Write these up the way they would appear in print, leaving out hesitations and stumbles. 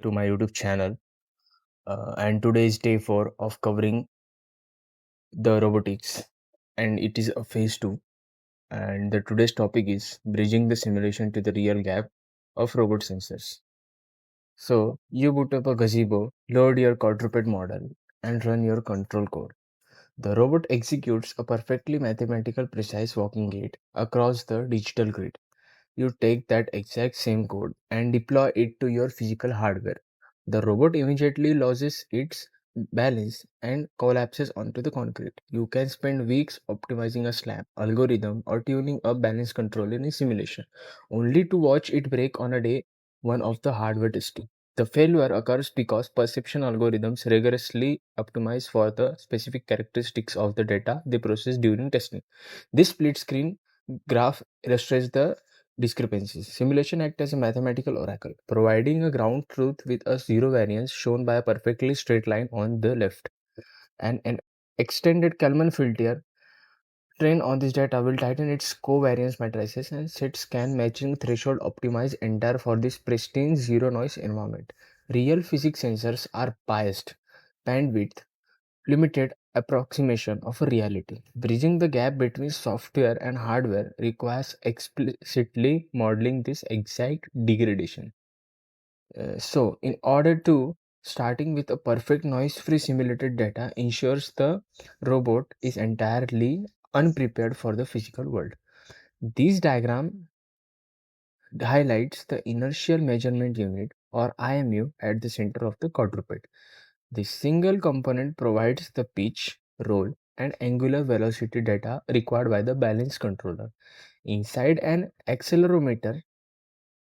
to my YouTube channel. And today is day 4 of covering the robotics, and it is a phase 2. And the today's topic is bridging the simulation to the real gap of robot sensors. So, you boot up a Gazebo, load your quadruped model, and run your control code. The robot executes a perfectly mathematical precise walking gait across the digital grid. You take that exact same code and deploy it to your physical hardware. The robot immediately loses its balance and collapses onto the concrete. You can spend weeks optimizing a SLAM algorithm or tuning a balance control in a simulation, only to watch it break on a day one of the hardware testing. The failure occurs because perception algorithms rigorously optimize for the specific characteristics of the data they process during testing. This split screen graph illustrates the discrepancies. Simulation act as a mathematical oracle, providing a ground truth with a zero variance shown by a perfectly straight line on the left. And an extended Kalman filter trained on this data will tighten its covariance matrices and set scan matching threshold optimized entire for this pristine zero noise environment. Real physics sensors are biased, bandwidth, limited approximation of a reality. Bridging the gap between software and hardware requires explicitly modeling this exact degradation. So, in order to starting with a perfect noise-free simulated data ensures the robot is entirely unprepared for the physical world. This diagram highlights the inertial measurement unit or IMU at the center of the quadruped. This single component provides the pitch, roll, and angular velocity data required by the balance controller. Inside an accelerometer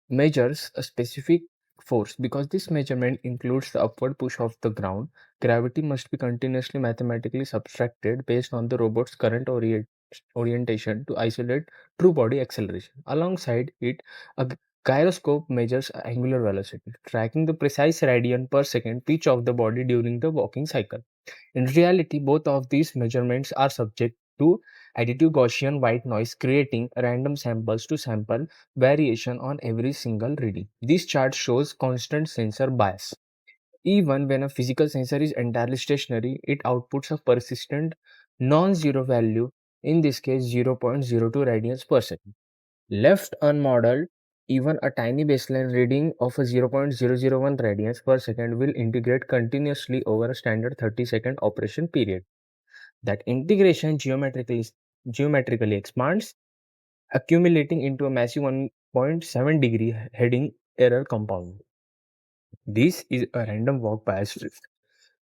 measures a specific force. Because this measurement includes the upward push of the ground, gravity must be continuously mathematically subtracted based on the robot's current orientation to isolate true body acceleration. Alongside it, a gyroscope measures angular velocity, tracking the precise radian per second pitch of the body during the walking cycle. In reality, both of these measurements are subject to additive Gaussian white noise, creating random samples to sample variation on every single reading. This chart shows constant sensor bias. Even when a physical sensor is entirely stationary, it outputs a persistent non-zero value, in this case 0.02 radians per second. Left unmodeled, even a tiny baseline reading of a 0.001 radians per second will integrate continuously over a standard 30-second operation period. That integration geometrically expands, accumulating into a massive 1.7 degree heading error compound. This is a random walk bias drift.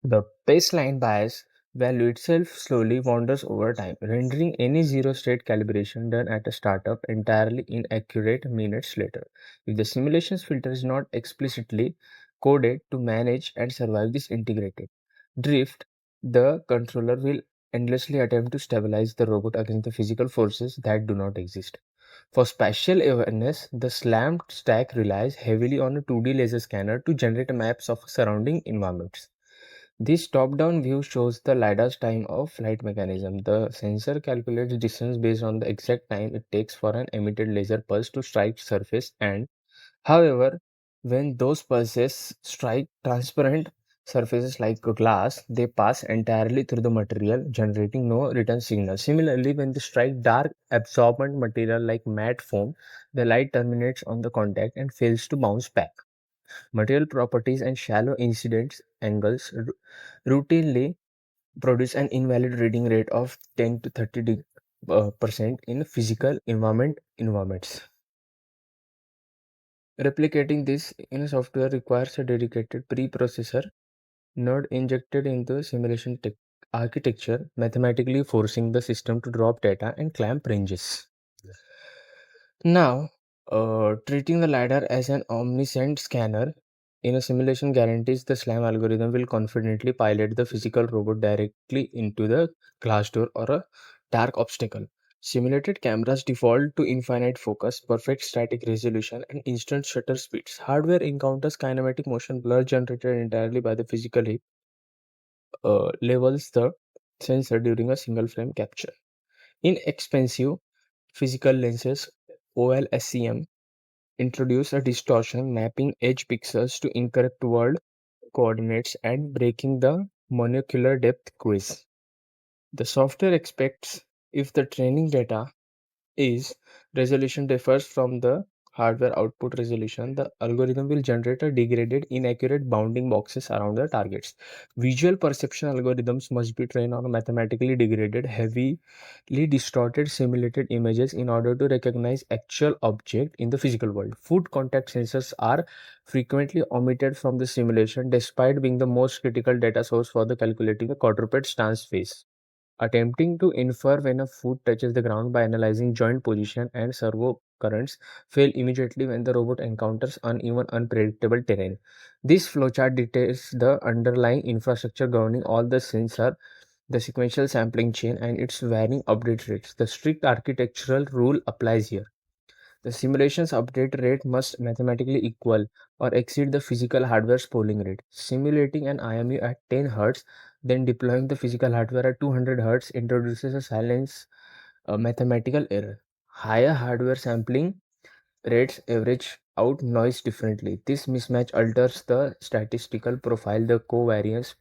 The baseline bias value itself slowly wanders over time, rendering any zero-state calibration done at a startup entirely inaccurate minutes later. If the simulations filter is not explicitly coded to manage and survive this integrated drift, the controller will endlessly attempt to stabilize the robot against the physical forces that do not exist. For spatial awareness, the SLAM stack relies heavily on a 2D laser scanner to generate maps of surrounding environments. This top-down view shows the LiDAR's time of flight mechanism. The sensor calculates distance based on the exact time it takes for an emitted laser pulse to strike surface, and however, when those pulses strike transparent surfaces like glass, they pass entirely through the material, generating no return signal. Similarly, when they strike dark absorbent material like matte foam, the light terminates on the contact and fails to bounce back. Material properties and shallow incidence angles routinely produce an invalid reading rate of 10 to 30% in physical environments. Replicating this in a software requires a dedicated preprocessor node injected into the simulation architecture, mathematically forcing the system to drop data and clamp ranges. Now, treating the LiDAR as an omniscient scanner in a simulation guarantees the SLAM algorithm will confidently pilot the physical robot directly into the glass door or a dark obstacle. Simulated cameras default to infinite focus, perfect static resolution, and instant shutter speeds. Hardware encounters kinematic motion blur generated entirely by the physical hit levels the sensor during a single frame capture. Inexpensive physical lenses, OLSCM, introduce a distortion, mapping edge pixels to incorrect world coordinates and breaking the molecular depth quiz. The software expects if the training data is resolution differs from the hardware output resolution, the algorithm will generate a degraded, inaccurate bounding boxes around the targets. Visual perception algorithms must be trained on mathematically degraded, heavily distorted simulated images in order to recognize actual object in the physical world. Foot contact sensors are frequently omitted from the simulation despite being the most critical data source for the calculating the quadruped stance phase. Attempting to infer when a foot touches the ground by analyzing joint position and servo currents fail immediately when the robot encounters uneven, unpredictable terrain. This flowchart details the underlying infrastructure governing all the sensor, the sequential sampling chain, and its varying update rates. The strict architectural rule applies here. The simulation's update rate must mathematically equal or exceed the physical hardware's polling rate. Simulating an IMU at 10 Hz, then deploying the physical hardware at 200 Hz introduces a mathematical error. Higher hardware sampling rates average out noise differently. This mismatch alters the statistical profile the covariance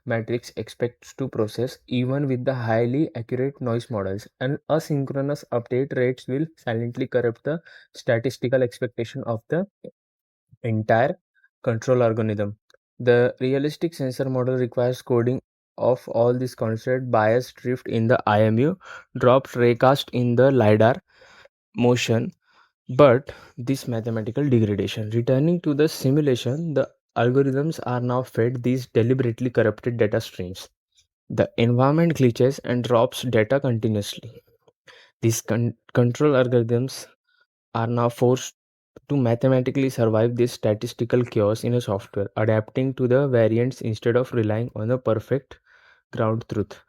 matrix expects to process even with the highly accurate noise models. And asynchronous update rates will silently corrupt the statistical expectation of the entire control algorithm. The realistic sensor model requires coding of all this constant bias drift in the IMU, drops raycast in the LiDAR motion, but this mathematical degradation. Returning to the simulation, the algorithms are now fed these deliberately corrupted data streams. The environment glitches and drops data continuously. These control algorithms are now forced to mathematically survive this statistical chaos in a software, adapting to the variants instead of relying on a perfect ground truth.